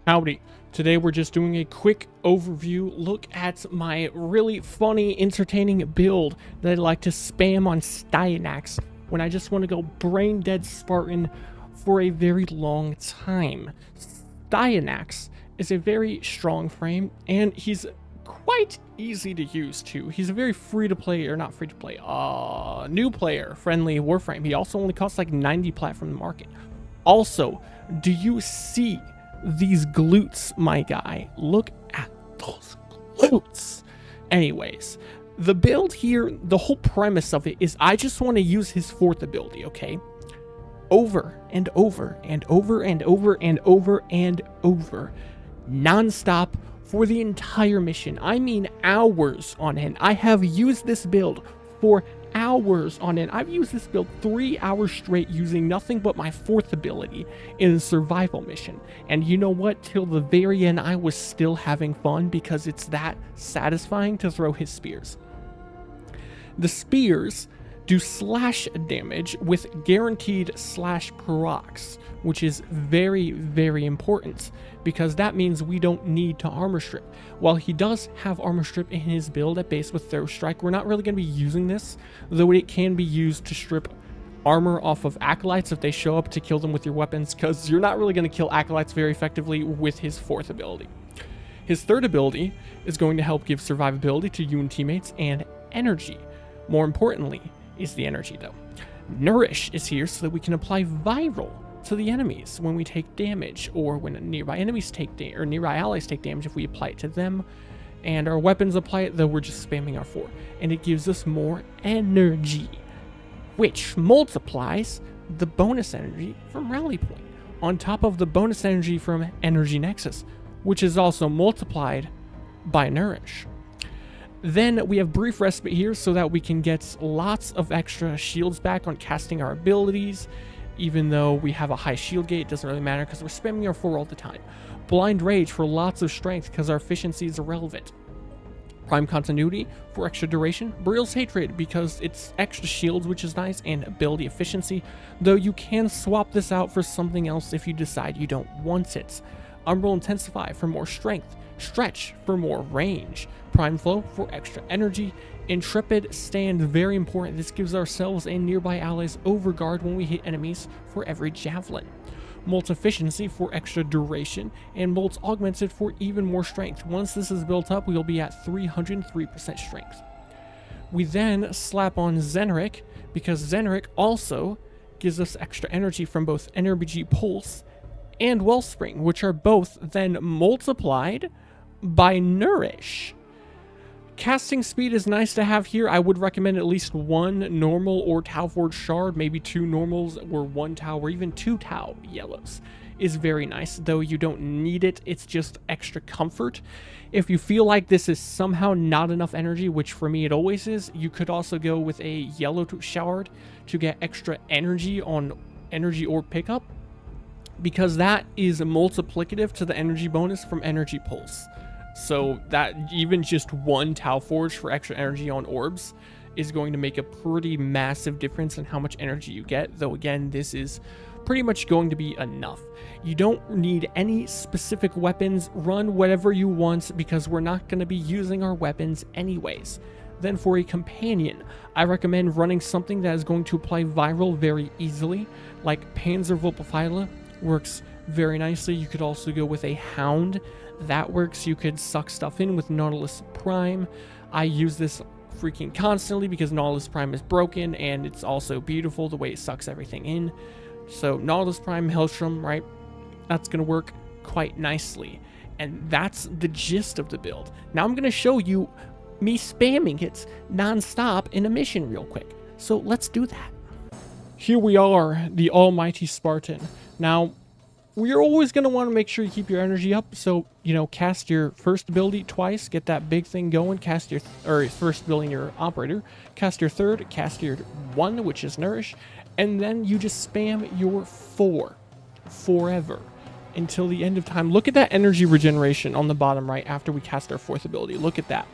Howdy. Today we're just doing a quick overview look at my really funny, entertaining build that I like to spam on Styanax when I just want to go brain dead Spartan for a very long time. Styanax is a very strong frame and he's quite easy to use too. He's a very free to play, or not free to play, new player friendly Warframe. He also only costs like 90 plat from the market. Also, do you see these glutes, my guy? Look at those glutes. Anyways, the build here, the whole premise of it is I just want to use his fourth ability, okay? Over and over and over and over and over and over, non-stop for the entire mission. I mean hours on end. I have used this build for hours on end. I've used this build 3 hours straight using nothing but my fourth ability in a survival mission. And you know what? Till the very end, I was still having fun because it's that satisfying to throw his spears. The spears do slash damage with guaranteed slash procs, which is very, very important because that means we don't need to armor strip. While he does have armor strip in his build at base with throw strike, we're not really going to be using this, though it can be used to strip armor off of acolytes if they show up to kill them with your weapons, because you're not really going to kill acolytes very effectively with his fourth ability. His third ability is going to help give survivability to you and teammates and energy. More importantly is the energy though. Nourish is here so that we can apply viral to the enemies when we take damage, or when nearby enemies take damage, or nearby allies take damage if we apply it to them, and our weapons apply it, though we're just spamming our 4, and it gives us more energy, which multiplies the bonus energy from Rally Point on top of the bonus energy from Energy Nexus, which is also multiplied by Nourish. Then we have Brief Respite here so that we can get lots of extra shields back on casting our abilities. Even though we have a high shield gate, it doesn't really matter because we're spamming our 4 all the time. Blind Rage for lots of strength because our efficiency is irrelevant. Prime Continuity for extra duration. Burial's Hatred because it's extra shields, which is nice, and ability efficiency, though you can swap this out for something else if you decide you don't want it. Umbral Intensify for more strength. Stretch for more range. Prime Flow for extra energy. Intrepid Stand, very important. This gives ourselves and nearby allies overguard when we hit enemies for every javelin. Molt Efficiency for extra duration, and Molt Augmented for even more strength. Once this is built up, we will be at 303% strength. We then slap on Zeneric, because Zeneric also gives us extra energy from both Energy Pulse and Wellspring, which are both then multiplied by Nourish. Casting speed is nice to have here. I would recommend at least 1 normal or Tau Forge shard, maybe 2 normals or 1 Tau, or even 2 Tau yellows is very nice, though you don't need it. It's just extra comfort. If you feel like this is somehow not enough energy, which for me it always is, you could also go with a yellow shard to get extra energy on energy orb pickup, because that is multiplicative to the energy bonus from Energy Pulse. So that even just 1 Tau Forge for extra energy on orbs is going to make a pretty massive difference in how much energy you get, though again, this is pretty much going to be enough. You don't need any specific weapons. Run whatever you want because we're not going to be using our weapons anyways. Then for a companion, I recommend running something that is going to apply viral very easily, like Panzerwolfeile works very nicely. You could also go with a Hound. That works. You could suck stuff in with Nautilus Prime. I use this freaking constantly because Nautilus Prime is broken, and it's also beautiful the way it sucks everything in. So Nautilus Prime, Hellstrom, right? That's going to work quite nicely. And that's the gist of the build. Now I'm going to show you me spamming it non-stop in a mission real quick. So let's do that. Here we are, the almighty Spartan. Now, you're always going to want to make sure you keep your energy up. So, you know, cast your first ability twice, get that big thing going, cast your, first ability in your operator, cast your third, cast your 1, which is Nourish, and then you just spam your 4 forever until the end of time. Look at that energy regeneration on the bottom right after we cast our 4th ability. Look at that.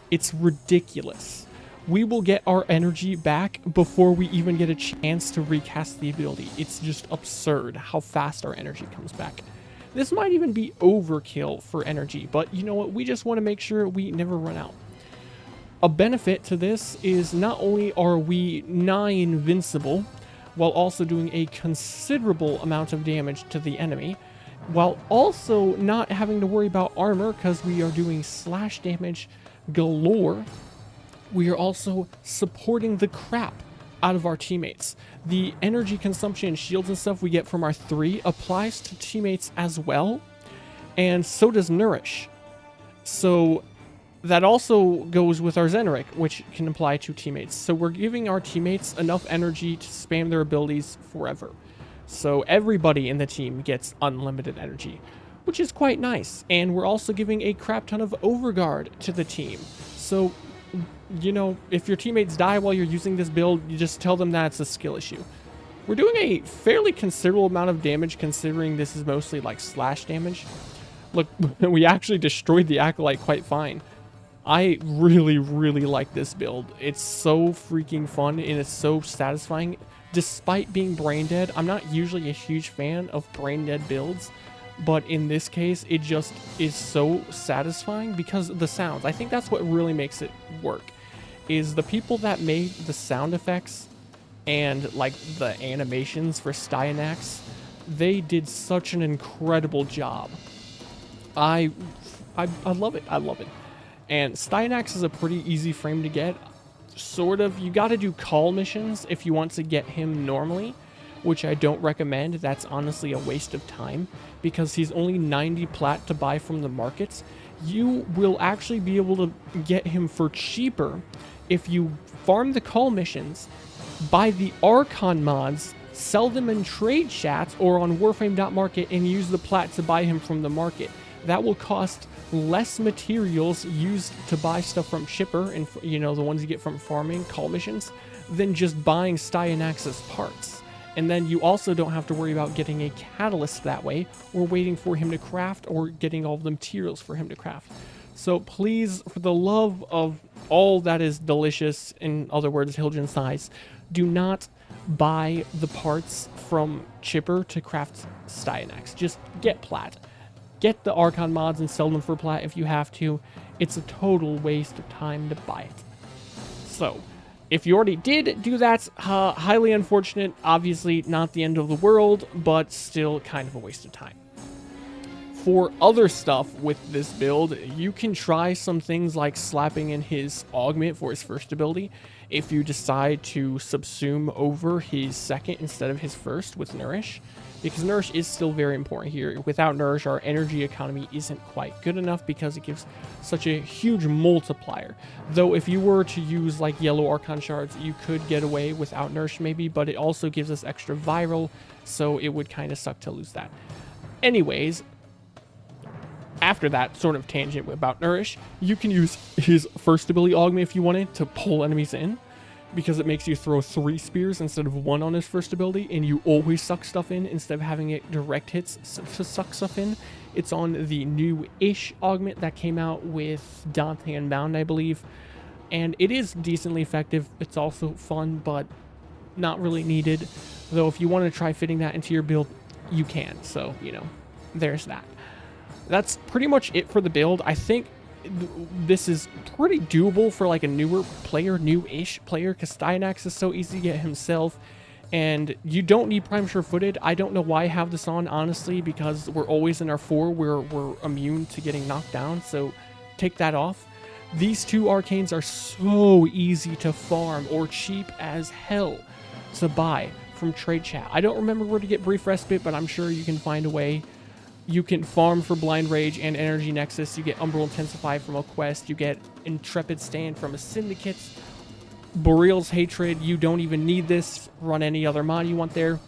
It's ridiculous. We will get our energy back before we even get a chance to recast the ability. It's just absurd how fast our energy comes back. This might even be overkill for energy, but you know what? We just want to make sure we never run out. A benefit to this is not only are we nigh invincible, while also doing a considerable amount of damage to the enemy, while also not having to worry about armor because we are doing slash damage galore. We are also supporting the crap out of our teammates. The energy consumption and shields and stuff we get from our 3 applies to teammates as well, and so does Nourish. So that also goes with our Zeneric, which can apply to teammates. So we're giving our teammates enough energy to spam their abilities forever. So everybody in the team gets unlimited energy, which is quite nice. And we're also giving a crap ton of overguard to the team. So, you know, if your teammates die while you're using this build, you just tell them that it's a skill issue. We're doing a fairly considerable amount of damage considering this is mostly like slash damage. Look, we actually destroyed the Acolyte quite fine. I really, really like this build. It's so freaking fun and it's so satisfying. Despite being brain dead, I'm not usually a huge fan of brain dead builds, but in this case, it just is so satisfying because of the sounds. I think that's what really makes it work, is the people that made the sound effects and like the animations for Styanax, they did such an incredible job. I love it. I love it. And Styanax is a pretty easy frame to get. Sort of, you got to do call missions if you want to get him normally, which I don't recommend. That's honestly a waste of time because he's only 90 plat to buy from the markets. You will actually be able to get him for cheaper if you farm the call missions, buy the Archon mods, sell them in trade chats or on Warframe.market and use the plat to buy him from the market. That will cost less materials used to buy stuff from Chipper and, you know, the ones you get from farming call missions than just buying Styanax's parts. And then you also don't have to worry about getting a catalyst that way or waiting for him to craft or getting all the materials for him to craft. So please, for the love of all that is delicious, in other words, Hilgen size, do not buy the parts from Chipper to craft Styanax. Just get plat. Get the Archon mods and sell them for plat if you have to. It's a total waste of time to buy it. So, if you already did do that, highly unfortunate. Obviously, not the end of the world, but still kind of a waste of time. For other stuff with this build, you can try some things like slapping in his augment for his first ability if you decide to subsume over his second instead of his first with Nourish, because Nourish is still very important here. Without Nourish, our energy economy isn't quite good enough because it gives such a huge multiplier. Though if you were to use like yellow Archon shards, you could get away without Nourish maybe, but it also gives us extra viral, so it would kind of suck to lose that. Anyways, after that sort of tangent about Nourish, you can use his first ability augment if you wanted to pull enemies in, because it makes you throw 3 spears instead of 1 on his first ability, and you always suck stuff in instead of having it direct hits to suck stuff in. It's on the new-ish augment that came out with Dante Unbound, I believe, and it is decently effective. It's also fun, but not really needed, though if you want to try fitting that into your build, you can. So, you know, there's that. That's pretty much it for the build. I think this is pretty doable for like a newer player, new-ish player, because Styanax is so easy to get himself, and you don't need Prime Sure-Footed. I don't know why I have this on, honestly, because we're always in our 4 where we're immune to getting knocked down, so take that off. These 2 arcanes are so easy to farm or cheap as hell to buy from Trade Chat. I don't remember where to get Brief Respite, but I'm sure you can find a way. You can farm for Blind Rage and Energy Nexus. You get Umbral Intensify from a quest. You get Intrepid Stand from a Syndicate. Boreal's Hatred. You don't even need this. Run any other mod you want there.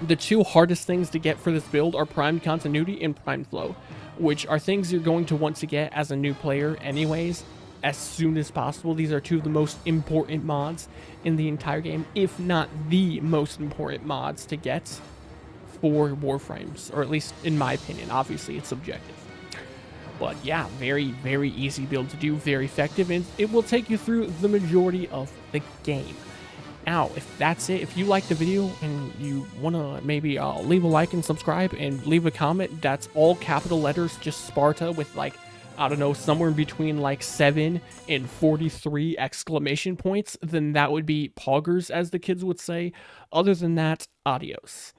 The 2 hardest things to get for this build are Primed Continuity and Primed Flow, which are things you're going to want to get as a new player anyways, as soon as possible. These are 2 of the most important mods in the entire game, if not the most important mods to get for Warframes, or at least in my opinion. Obviously it's subjective, but yeah, very, very easy build to do, very effective, and it will take you through the majority of the game. Now, if that's it, if you like the video and you want to maybe leave a like and subscribe and leave a comment, that's all capital letters, just Sparta with like, I don't know, somewhere in between like 7 and 43 exclamation points, then that would be poggers, as the kids would say. Other than that, adios.